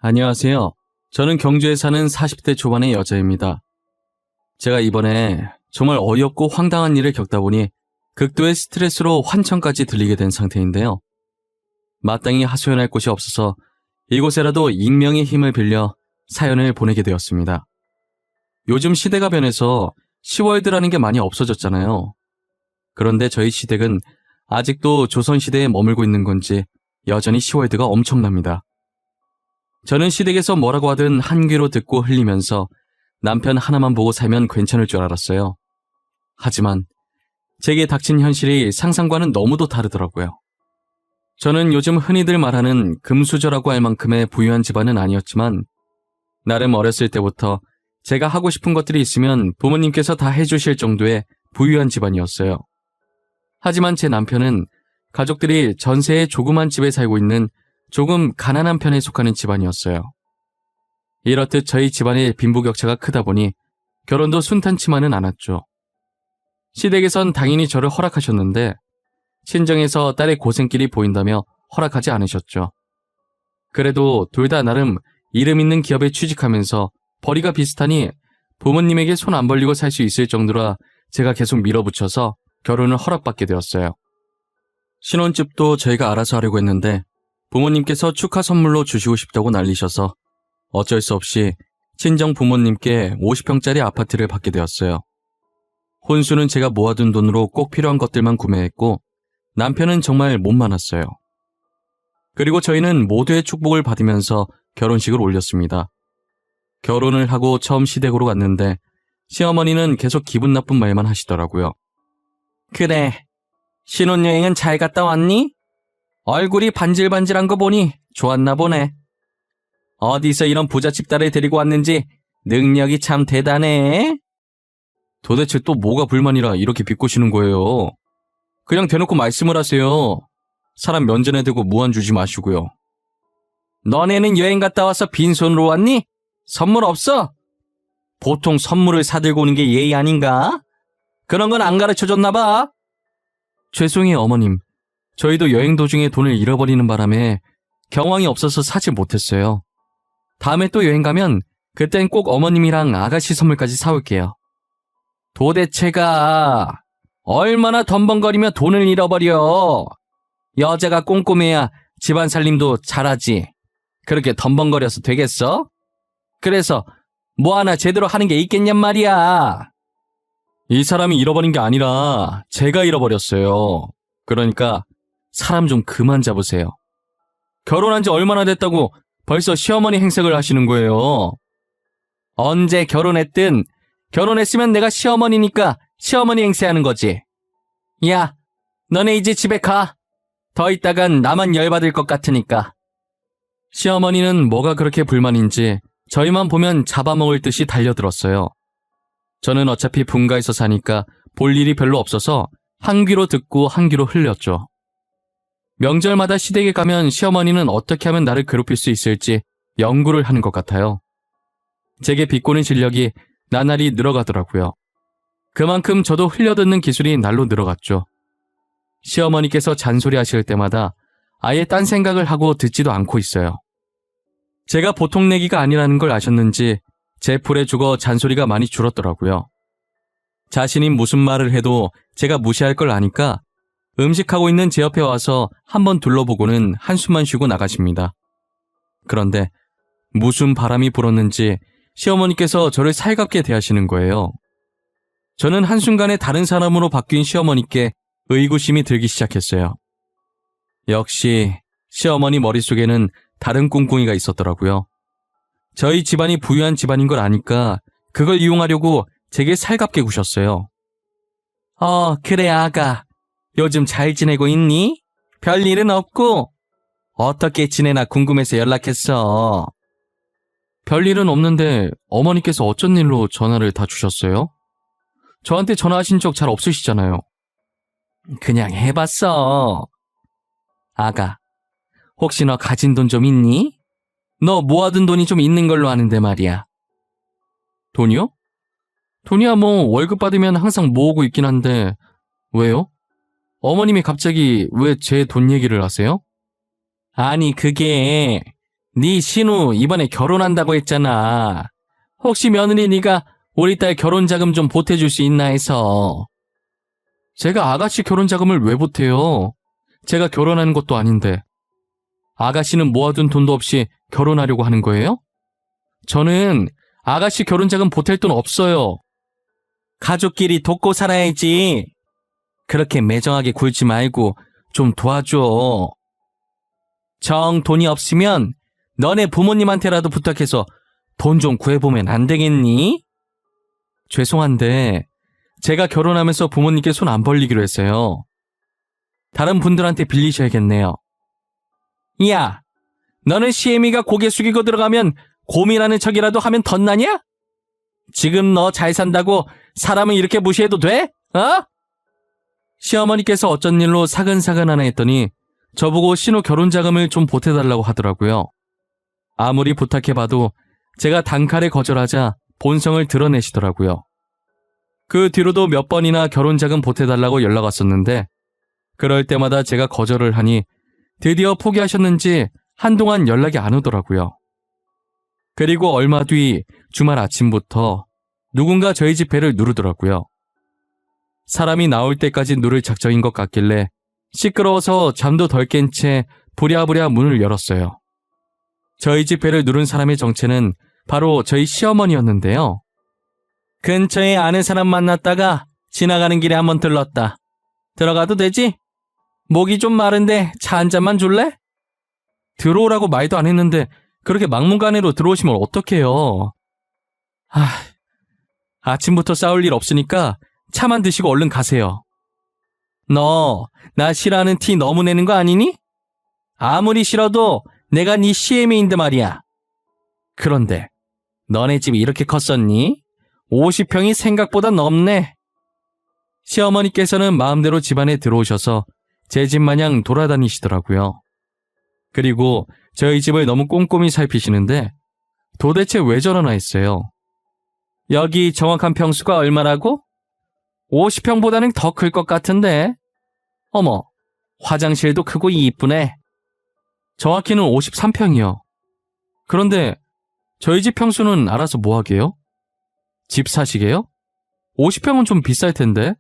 안녕하세요. 저는 경주에 사는 40대 초반의 여자입니다. 제가 이번에 정말 어이없고 황당한 일을 겪다 보니 극도의 스트레스로 환청까지 들리게 된 상태인데요. 마땅히 하소연할 곳이 없어서 이곳에라도 익명의 힘을 빌려 사연을 보내게 되었습니다. 요즘 시대가 변해서 시월드라는 게 많이 없어졌잖아요. 그런데 저희 시댁은 아직도 조선시대에 머물고 있는 건지 여전히 시월드가 엄청납니다. 저는 시댁에서 뭐라고 하든 한 귀로 듣고 흘리면서 남편 하나만 보고 살면 괜찮을 줄 알았어요. 하지만 제게 닥친 현실이 상상과는 너무도 다르더라고요. 저는 요즘 흔히들 말하는 금수저라고 할 만큼의 부유한 집안은 아니었지만 나름 어렸을 때부터 제가 하고 싶은 것들이 있으면 부모님께서 다 해주실 정도의 부유한 집안이었어요. 하지만 제 남편은 가족들이 전세의 조그만 집에 살고 있는 조금 가난한 편에 속하는 집안이었어요. 이렇듯 저희 집안의 빈부격차가 크다 보니 결혼도 순탄치만은 않았죠. 시댁에선 당연히 저를 허락하셨는데 친정에서 딸의 고생길이 보인다며 허락하지 않으셨죠. 그래도 둘 다 나름 이름 있는 기업에 취직하면서 벌이가 비슷하니 부모님에게 손 안 벌리고 살 수 있을 정도라 제가 계속 밀어붙여서 결혼을 허락받게 되었어요. 신혼집도 저희가 알아서 하려고 했는데 부모님께서 축하 선물로 주시고 싶다고 난리셔서 어쩔 수 없이 친정 부모님께 50평짜리 아파트를 받게 되었어요. 혼수는 제가 모아둔 돈으로 꼭 필요한 것들만 구매했고 남편은 정말 못 많았어요. 그리고 저희는 모두의 축복을 받으면서 결혼식을 올렸습니다. 결혼을 하고 처음 시댁으로 갔는데 시어머니는 계속 기분 나쁜 말만 하시더라고요. 그래, 신혼여행은 잘 갔다 왔니? 얼굴이 반질반질한 거 보니 좋았나 보네. 어디서 이런 부잣집 딸을 데리고 왔는지 능력이 참 대단해. 도대체 또 뭐가 불만이라 이렇게 비꼬시는 거예요? 그냥 대놓고 말씀을 하세요. 사람 면전에 대고 무안 주지 마시고요. 너네는 여행 갔다 와서 빈손으로 왔니? 선물 없어? 보통 선물을 사들고 오는 게 예의 아닌가? 그런 건 안 가르쳐줬나 봐. 죄송해요, 어머님. 저희도 여행 도중에 돈을 잃어버리는 바람에 경황이 없어서 사지 못했어요. 다음에 또 여행 가면 그땐 꼭 어머님이랑 아가씨 선물까지 사올게요. 도대체가 얼마나 덤벙거리며 돈을 잃어버려. 여자가 꼼꼼해야 집안 살림도 잘하지. 그렇게 덤벙거려서 되겠어? 그래서 뭐 하나 제대로 하는 게 있겠냔 말이야. 이 사람이 잃어버린 게 아니라 제가 잃어버렸어요. 그러니까 사람 좀 그만 잡으세요. 결혼한 지 얼마나 됐다고 벌써 시어머니 행색을 하시는 거예요. 언제 결혼했든 결혼했으면 내가 시어머니니까 시어머니 행세하는 거지. 야, 너네 이제 집에 가. 더 있다간 나만 열받을 것 같으니까. 시어머니는 뭐가 그렇게 불만인지 저희만 보면 잡아먹을 듯이 달려들었어요. 저는 어차피 분가에서 사니까 볼 일이 별로 없어서 한 귀로 듣고 한 귀로 흘렸죠. 명절마다 시댁에 가면 시어머니는 어떻게 하면 나를 괴롭힐 수 있을지 연구를 하는 것 같아요. 제게 비꼬는 실력이 나날이 늘어가더라고요. 그만큼 저도 흘려듣는 기술이 날로 늘어갔죠. 시어머니께서 잔소리하실 때마다 아예 딴 생각을 하고 듣지도 않고 있어요. 제가 보통 내기가 아니라는 걸 아셨는지 제 풀에 죽어 잔소리가 많이 줄었더라고요. 자신이 무슨 말을 해도 제가 무시할 걸 아니까 음식하고 있는 제 옆에 와서 한번 둘러보고는 한숨만 쉬고 나가십니다. 그런데 무슨 바람이 불었는지 시어머니께서 저를 살갑게 대하시는 거예요. 저는 한순간에 다른 사람으로 바뀐 시어머니께 의구심이 들기 시작했어요. 역시 시어머니 머릿속에는 다른 꿍꿍이가 있었더라고요. 저희 집안이 부유한 집안인 걸 아니까 그걸 이용하려고 제게 살갑게 구셨어요. 그래 아가. 요즘 잘 지내고 있니? 별일은 없고? 어떻게 지내나 궁금해서 연락했어. 별일은 없는데 어머니께서 어쩐 일로 전화를 다 주셨어요? 저한테 전화하신 적 잘 없으시잖아요. 그냥 해봤어. 아가, 혹시 너 가진 돈 좀 있니? 너 모아둔 돈이 좀 있는 걸로 아는데 말이야. 돈이요? 돈이야 뭐 월급 받으면 항상 모으고 있긴 한데 왜요? 어머님이 갑자기 왜 제 돈 얘기를 하세요? 아니 그게 네 신우 이번에 결혼한다고 했잖아. 혹시 며느리 네가 우리 딸 결혼 자금 좀 보태줄 수 있나 해서. 제가 아가씨 결혼 자금을 왜 보태요? 제가 결혼하는 것도 아닌데. 아가씨는 모아둔 돈도 없이 결혼하려고 하는 거예요? 저는 아가씨 결혼 자금 보탤 돈 없어요. 가족끼리 돕고 살아야지. 그렇게 매정하게 굴지 말고 좀 도와줘. 정 돈이 없으면 너네 부모님한테라도 부탁해서 돈 좀 구해보면 안 되겠니? 죄송한데 제가 결혼하면서 부모님께 손 안 벌리기로 했어요. 다른 분들한테 빌리셔야겠네요. 야, 너는 시애미가 고개 숙이고 들어가면 고민하는 척이라도 하면 덧나냐? 지금 너 잘 산다고 사람을 이렇게 무시해도 돼? 어? 시어머니께서 어쩐 일로 사근사근하나 했더니 저보고 신우 결혼 자금을 좀 보태달라고 하더라고요. 아무리 부탁해봐도 제가 단칼에 거절하자 본성을 드러내시더라고요. 그 뒤로도 몇 번이나 결혼 자금 보태달라고 연락 왔었는데 그럴 때마다 제가 거절을 하니 드디어 포기하셨는지 한동안 연락이 안 오더라고요. 그리고 얼마 뒤 주말 아침부터 누군가 저희 집 배를 누르더라고요. 사람이 나올 때까지 누를 작정인 것 같길래 시끄러워서 잠도 덜 깬 채 부랴부랴 문을 열었어요. 저희 집 배를 누른 사람의 정체는 바로 저희 시어머니였는데요. 근처에 아는 사람 만났다가 지나가는 길에 한번 들렀다. 들어가도 되지? 목이 좀 마른데 차 한 잔만 줄래? 들어오라고 말도 안 했는데 그렇게 막무가내로 들어오시면 어떡해요. 아침부터 싸울 일 없으니까 차만 드시고 얼른 가세요. 너 나 싫어하는 티 너무 내는 거 아니니? 아무리 싫어도 내가 네 시애미인데 말이야. 그런데 너네 집이 이렇게 컸었니? 50평이 생각보다 넓네. 시어머니께서는 마음대로 집안에 들어오셔서 제 집 마냥 돌아다니시더라고요. 그리고 저희 집을 너무 꼼꼼히 살피시는데 도대체 왜 저러나 했어요. 여기 정확한 평수가 얼마라고? 50평보다는 더 클 것 같은데. 어머, 화장실도 크고 이쁘네. 정확히는 53평이요. 그런데 저희 집 평수는 알아서 뭐 하게요? 집 사시게요? 50평은 좀 비쌀 텐데.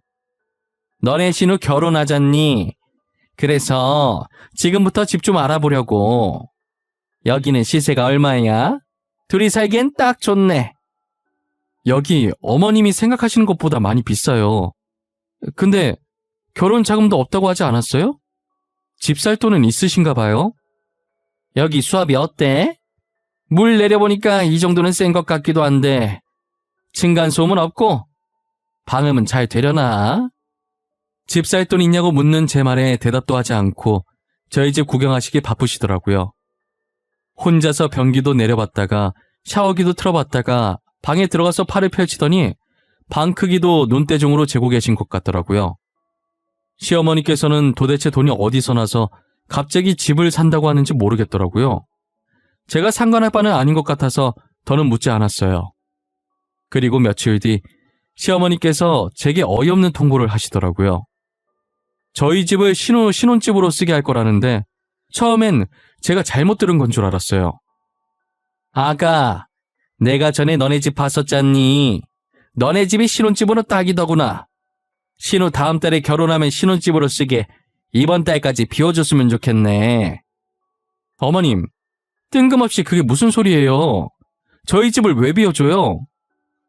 너네 신우 결혼하잖니? 그래서 지금부터 집 좀 알아보려고. 여기는 시세가 얼마야? 둘이 살기엔 딱 좋네. 여기 어머님이 생각하시는 것보다 많이 비싸요. 근데 결혼 자금도 없다고 하지 않았어요? 집 살 돈은 있으신가 봐요? 여기 수압이 어때? 물 내려보니까 이 정도는 센 것 같기도 한데 층간소음은 없고 방음은 잘 되려나? 집 살 돈 있냐고 묻는 제 말에 대답도 하지 않고 저희 집 구경하시기 바쁘시더라고요. 혼자서 변기도 내려봤다가 샤워기도 틀어봤다가 방에 들어가서 팔을 펼치더니 방 크기도 눈대중으로 재고 계신 것 같더라고요. 시어머니께서는 도대체 돈이 어디서 나서 갑자기 집을 산다고 하는지 모르겠더라고요. 제가 상관할 바는 아닌 것 같아서 더는 묻지 않았어요. 그리고 며칠 뒤 시어머니께서 제게 어이없는 통보를 하시더라고요. 저희 집을 신혼집으로 쓰게 할 거라는데 처음엔 제가 잘못 들은 건 줄 알았어요. 아가, 내가 전에 너네 집 봤었잖니. 너네 집이 신혼집으로 딱이더구나. 신우 다음 달에 결혼하면 신혼집으로 쓰게 이번 달까지 비워줬으면 좋겠네. 어머님, 뜬금없이 그게 무슨 소리예요? 저희 집을 왜 비워줘요?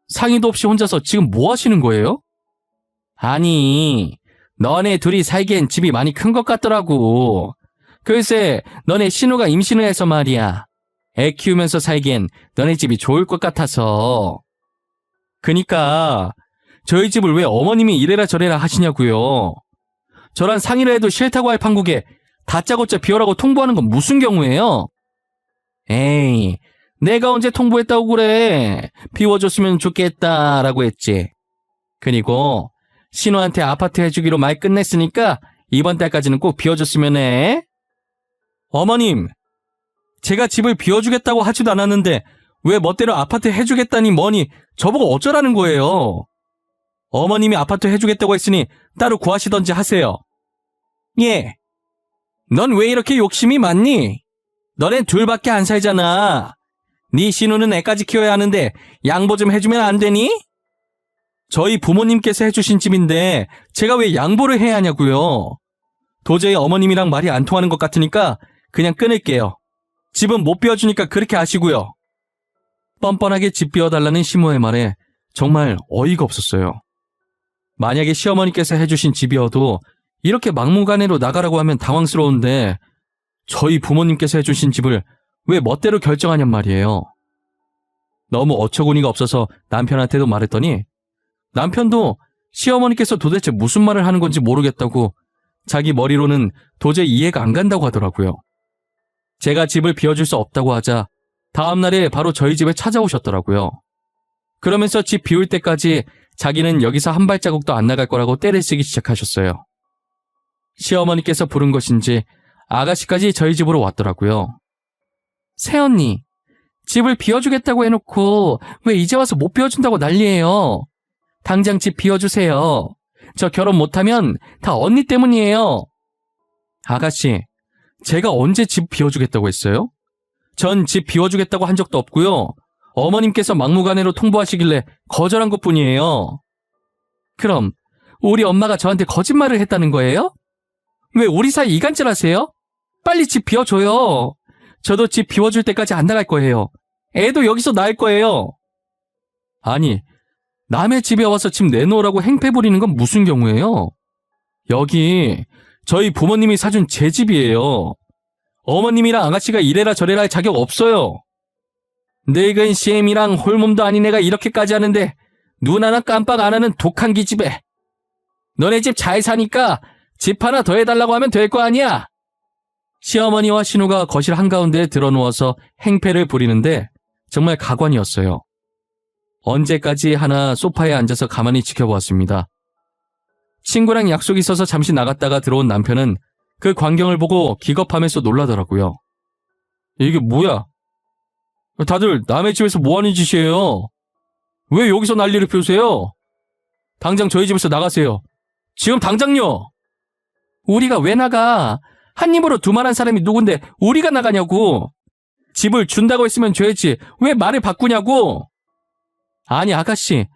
상의도 없이 혼자서 지금 뭐 하시는 거예요? 아니, 너네 둘이 살기엔 집이 많이 큰 것 같더라고. 글쎄, 너네 신우가 임신을 해서 말이야. 애 키우면서 살기엔 너네 집이 좋을 것 같아서. 그니까 저희 집을 왜 어머님이 이래라 저래라 하시냐고요. 저랑 상의를 해도 싫다고 할 판국에 다짜고짜 비워라고 통보하는 건 무슨 경우예요? 에이, 내가 언제 통보했다고 그래. 비워줬으면 좋겠다라고 했지. 그리고 신우한테 아파트 해주기로 말 끝냈으니까 이번 달까지는 꼭 비워줬으면 해. 어머님, 제가 집을 비워주겠다고 하지도 않았는데 왜 멋대로 아파트 해주겠다니 뭐니 저보고 어쩌라는 거예요. 어머님이 아파트 해주겠다고 했으니 따로 구하시던지 하세요. 예. 넌 왜 이렇게 욕심이 많니? 너넨 둘밖에 안 살잖아. 네 신우는 애까지 키워야 하는데 양보 좀 해주면 안 되니? 저희 부모님께서 해주신 집인데 제가 왜 양보를 해야 하냐고요. 도저히 어머님이랑 말이 안 통하는 것 같으니까 그냥 끊을게요. 집은 못 비워주니까 그렇게 아시고요. 뻔뻔하게 집 비워달라는 시모의 말에 정말 어이가 없었어요. 만약에 시어머니께서 해주신 집이어도 이렇게 막무가내로 나가라고 하면 당황스러운데 저희 부모님께서 해주신 집을 왜 멋대로 결정하냔 말이에요. 너무 어처구니가 없어서 남편한테도 말했더니 남편도 시어머니께서 도대체 무슨 말을 하는 건지 모르겠다고 자기 머리로는 도저히 이해가 안 간다고 하더라고요. 제가 집을 비워줄 수 없다고 하자 다음날에 바로 저희 집에 찾아오셨더라고요. 그러면서 집 비울 때까지 자기는 여기서 한 발자국도 안 나갈 거라고 떼를 쓰기 시작하셨어요. 시어머니께서 부른 것인지 아가씨까지 저희 집으로 왔더라고요. 새언니, 집을 비워주겠다고 해놓고 왜 이제 와서 못 비워준다고 난리예요. 당장 집 비워주세요. 저 결혼 못하면 다 언니 때문이에요. 아가씨, 제가 언제 집 비워주겠다고 했어요? 전 집 비워주겠다고 한 적도 없고요. 어머님께서 막무가내로 통보하시길래 거절한 것뿐이에요. 그럼 우리 엄마가 저한테 거짓말을 했다는 거예요? 왜 우리 사이 이간질하세요? 빨리 집 비워줘요. 저도 집 비워줄 때까지 안 나갈 거예요. 애도 여기서 낳을 거예요. 아니, 남의 집에 와서 집 내놓으라고 행패 부리는 건 무슨 경우예요? 여기 저희 부모님이 사준 제 집이에요. 어머님이랑 아가씨가 이래라 저래라 할 자격 없어요. 늙은 CM이랑 홀몸도 아닌 애가 이렇게까지 하는데 눈 하나 깜빡 안 하는 독한 기집애. 너네 집 잘 사니까 집 하나 더 해달라고 하면 될 거 아니야. 시어머니와 신우가 거실 한가운데에 들어누워서 행패를 부리는데 정말 가관이었어요. 언제까지 하나 소파에 앉아서 가만히 지켜보았습니다. 친구랑 약속이 있어서 잠시 나갔다가 들어온 남편은 그 광경을 보고 기겁하면서 놀라더라고요. 이게 뭐야? 다들 남의 집에서 뭐하는 짓이에요? 왜 여기서 난리를 피우세요? 당장 저희 집에서 나가세요. 지금 당장요! 우리가 왜 나가? 한 입으로 두말한 사람이 누군데 우리가 나가냐고. 집을 준다고 했으면 줘야지. 왜 말을 바꾸냐고. 아니 아가씨,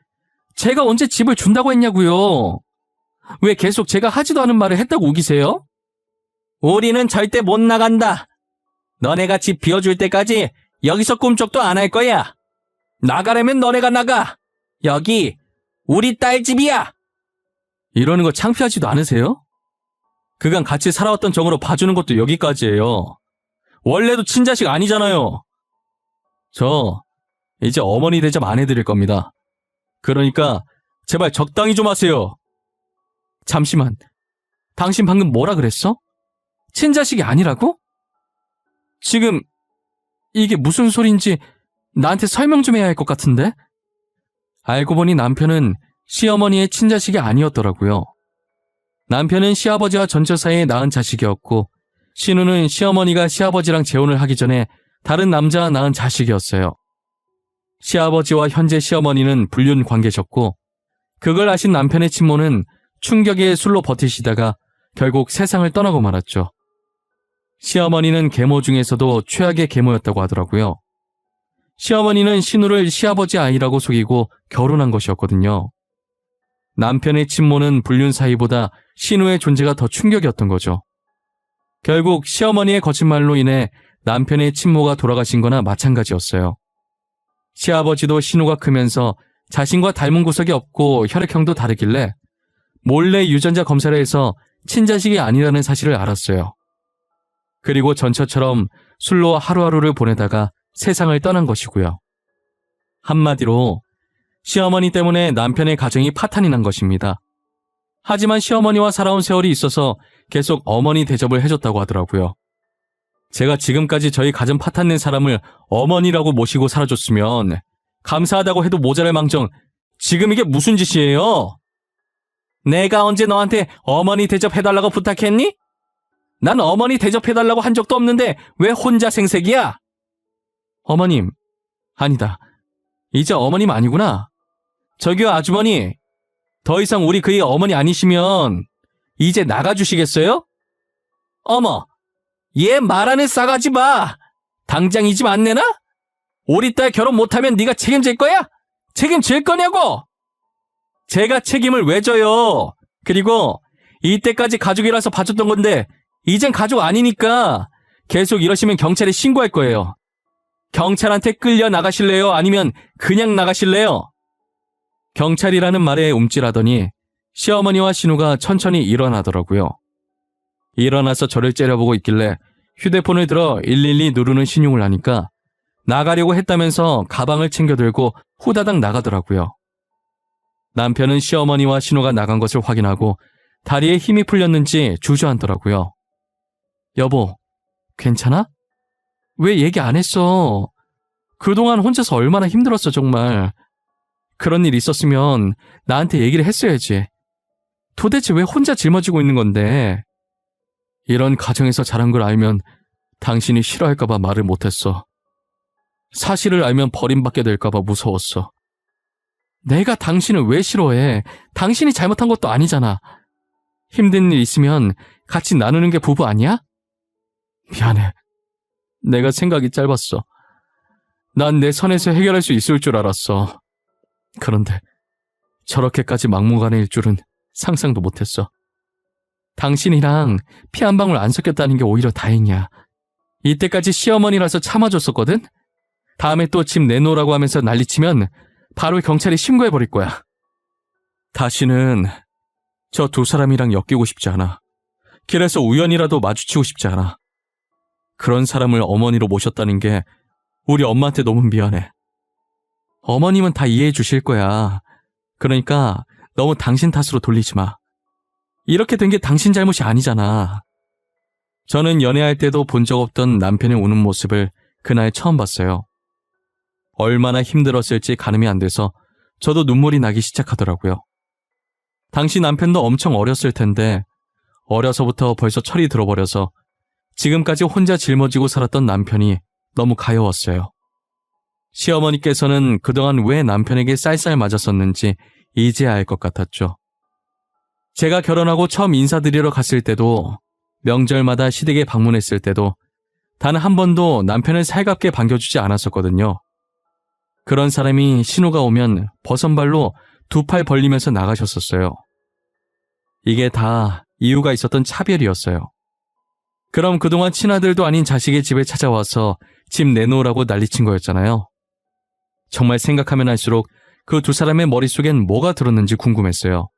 제가 언제 집을 준다고 했냐고요. 왜 계속 제가 하지도 않은 말을 했다고 우기세요? 우리는 절대 못 나간다. 너네가 집 비워줄 때까지 여기서 꿈쩍도 안 할 거야. 나가려면 너네가 나가. 여기 우리 딸 집이야. 이러는 거 창피하지도 않으세요? 그간 같이 살아왔던 정으로 봐주는 것도 여기까지예요. 원래도 친자식 아니잖아요. 저 이제 어머니 대접 안 해드릴 겁니다. 그러니까 제발 적당히 좀 하세요. 잠시만, 당신 방금 뭐라 그랬어? 친자식이 아니라고? 지금 이게 무슨 소린지 나한테 설명 좀 해야 할 것 같은데? 알고 보니 남편은 시어머니의 친자식이 아니었더라고요. 남편은 시아버지와 전처 사이에 낳은 자식이었고 신우는 시어머니가 시아버지랑 재혼을 하기 전에 다른 남자와 낳은 자식이었어요. 시아버지와 현재 시어머니는 불륜 관계셨고 그걸 아신 남편의 친모는 충격에 술로 버티시다가 결국 세상을 떠나고 말았죠. 시어머니는 계모 중에서도 최악의 계모였다고 하더라고요. 시어머니는 신우를 시아버지 아이라고 속이고 결혼한 것이었거든요. 남편의 친모는 불륜 사이보다 신우의 존재가 더 충격이었던 거죠. 결국 시어머니의 거짓말로 인해 남편의 친모가 돌아가신 거나 마찬가지였어요. 시아버지도 신우가 크면서 자신과 닮은 구석이 없고 혈액형도 다르길래 몰래 유전자 검사를 해서 친자식이 아니라는 사실을 알았어요. 그리고 전처처럼 술로 하루하루를 보내다가 세상을 떠난 것이고요. 한마디로 시어머니 때문에 남편의 가정이 파탄이 난 것입니다. 하지만 시어머니와 살아온 세월이 있어서 계속 어머니 대접을 해줬다고 하더라고요. 제가 지금까지 저희 가정 파탄 낸 사람을 어머니라고 모시고 살아줬으면 감사하다고 해도 모자랄 망정 지금 이게 무슨 짓이에요? 내가 언제 너한테 어머니 대접해달라고 부탁했니? 난 어머니 대접해달라고 한 적도 없는데 왜 혼자 생색이야? 어머님, 아니다. 이제 어머님 아니구나. 저기요 아주머니, 더 이상 우리 그의 어머니 아니시면 이제 나가주시겠어요? 어머, 얘 말하는 싸가지 봐. 당장 이 집 안 내놔? 우리 딸 결혼 못하면 네가 책임질 거야? 책임질 거냐고? 제가 책임을 왜 져요? 그리고 이때까지 가족이라서 봐줬던 건데 이젠 가족 아니니까 계속 이러시면 경찰에 신고할 거예요. 경찰한테 끌려 나가실래요? 아니면 그냥 나가실래요? 경찰이라는 말에 움찔하더니 시어머니와 신우가 천천히 일어나더라고요. 일어나서 저를 째려보고 있길래 휴대폰을 들어 112 누르는 신용을 하니까 나가려고 했다면서 가방을 챙겨 들고 후다닥 나가더라고요. 남편은 시어머니와 신우가 나간 것을 확인하고 다리에 힘이 풀렸는지 주저앉더라고요. 여보, 괜찮아? 왜 얘기 안 했어? 그동안 혼자서 얼마나 힘들었어 정말. 그런 일 있었으면 나한테 얘기를 했어야지. 도대체 왜 혼자 짊어지고 있는 건데? 이런 가정에서 자란 걸 알면 당신이 싫어할까봐 말을 못했어. 사실을 알면 버림받게 될까봐 무서웠어. 내가 당신을 왜 싫어해? 당신이 잘못한 것도 아니잖아. 힘든 일 있으면 같이 나누는 게 부부 아니야? 미안해. 내가 생각이 짧았어. 난 내 선에서 해결할 수 있을 줄 알았어. 그런데 저렇게까지 막무가내일 줄은 상상도 못했어. 당신이랑 피 한 방울 안 섞였다는 게 오히려 다행이야. 이때까지 시어머니라서 참아줬었거든? 다음에 또 집 내놓으라고 하면서 난리치면 바로 경찰에 신고해버릴 거야. 다시는 저 두 사람이랑 엮이고 싶지 않아. 길에서 우연이라도 마주치고 싶지 않아. 그런 사람을 어머니로 모셨다는 게 우리 엄마한테 너무 미안해. 어머님은 다 이해해 주실 거야. 그러니까 너무 당신 탓으로 돌리지 마. 이렇게 된 게 당신 잘못이 아니잖아. 저는 연애할 때도 본 적 없던 남편의 우는 모습을 그날 처음 봤어요. 얼마나 힘들었을지 가늠이 안 돼서 저도 눈물이 나기 시작하더라고요. 당시 남편도 엄청 어렸을 텐데 어려서부터 벌써 철이 들어버려서 지금까지 혼자 짊어지고 살았던 남편이 너무 가여웠어요. 시어머니께서는 그동안 왜 남편에게 쌀쌀 맞았었는지 이제야 알 것 같았죠. 제가 결혼하고 처음 인사드리러 갔을 때도 명절마다 시댁에 방문했을 때도 단 한 번도 남편을 살갑게 반겨주지 않았었거든요. 그런 사람이 신우가 오면 버선발로 두 팔 벌리면서 나가셨었어요. 이게 다 이유가 있었던 차별이었어요. 그럼 그동안 친아들도 아닌 자식의 집에 찾아와서 집 내놓으라고 난리친 거였잖아요. 정말 생각하면 할수록 그 두 사람의 머릿속엔 뭐가 들었는지 궁금했어요.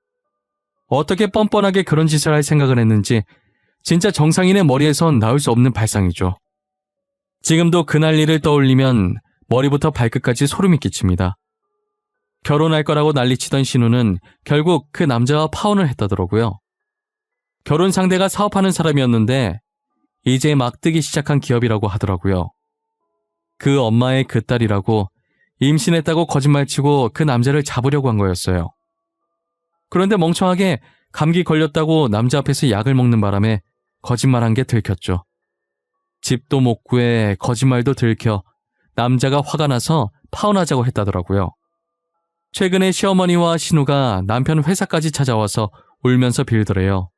어떻게 뻔뻔하게 그런 짓을 할 생각을 했는지 진짜 정상인의 머리에선 나올 수 없는 발상이죠. 지금도 그날 일을 떠올리면 머리부터 발끝까지 소름이 끼칩니다. 결혼할 거라고 난리치던 신우는 결국 그 남자와 파혼을 했다더라고요. 결혼 상대가 사업하는 사람이었는데 이제 막 뜨기 시작한 기업이라고 하더라고요. 그 엄마의 그 딸이라고 임신했다고 거짓말치고 그 남자를 잡으려고 한 거였어요. 그런데 멍청하게 감기 걸렸다고 남자 앞에서 약을 먹는 바람에 거짓말한 게 들켰죠. 집도 못 구해 거짓말도 들켜 남자가 화가 나서 파혼하자고 했다더라고요. 최근에 시어머니와 신우가 남편 회사까지 찾아와서 울면서 빌더래요.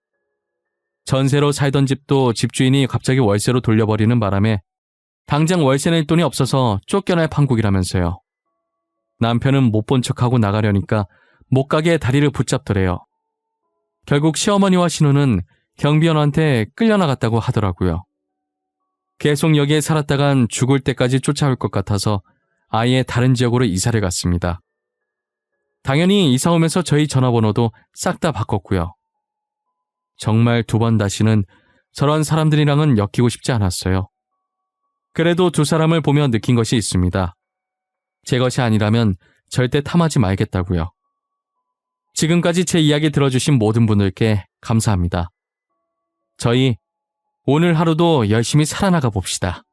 전세로 살던 집도 집주인이 갑자기 월세로 돌려버리는 바람에 당장 월세 낼 돈이 없어서 쫓겨날 판국이라면서요. 남편은 못 본 척하고 나가려니까 못 가게 다리를 붙잡더래요. 결국 시어머니와 신우는 경비원한테 끌려나갔다고 하더라고요. 계속 여기에 살았다간 죽을 때까지 쫓아올 것 같아서 아예 다른 지역으로 이사를 갔습니다. 당연히 이사 오면서 저희 전화번호도 싹 다 바꿨고요. 정말 두 번 다시는 저런 사람들이랑은 엮이고 싶지 않았어요. 그래도 두 사람을 보며 느낀 것이 있습니다. 제 것이 아니라면 절대 탐하지 말겠다고요. 지금까지 제 이야기 들어주신 모든 분들께 감사합니다. 저희 오늘 하루도 열심히 살아나가 봅시다.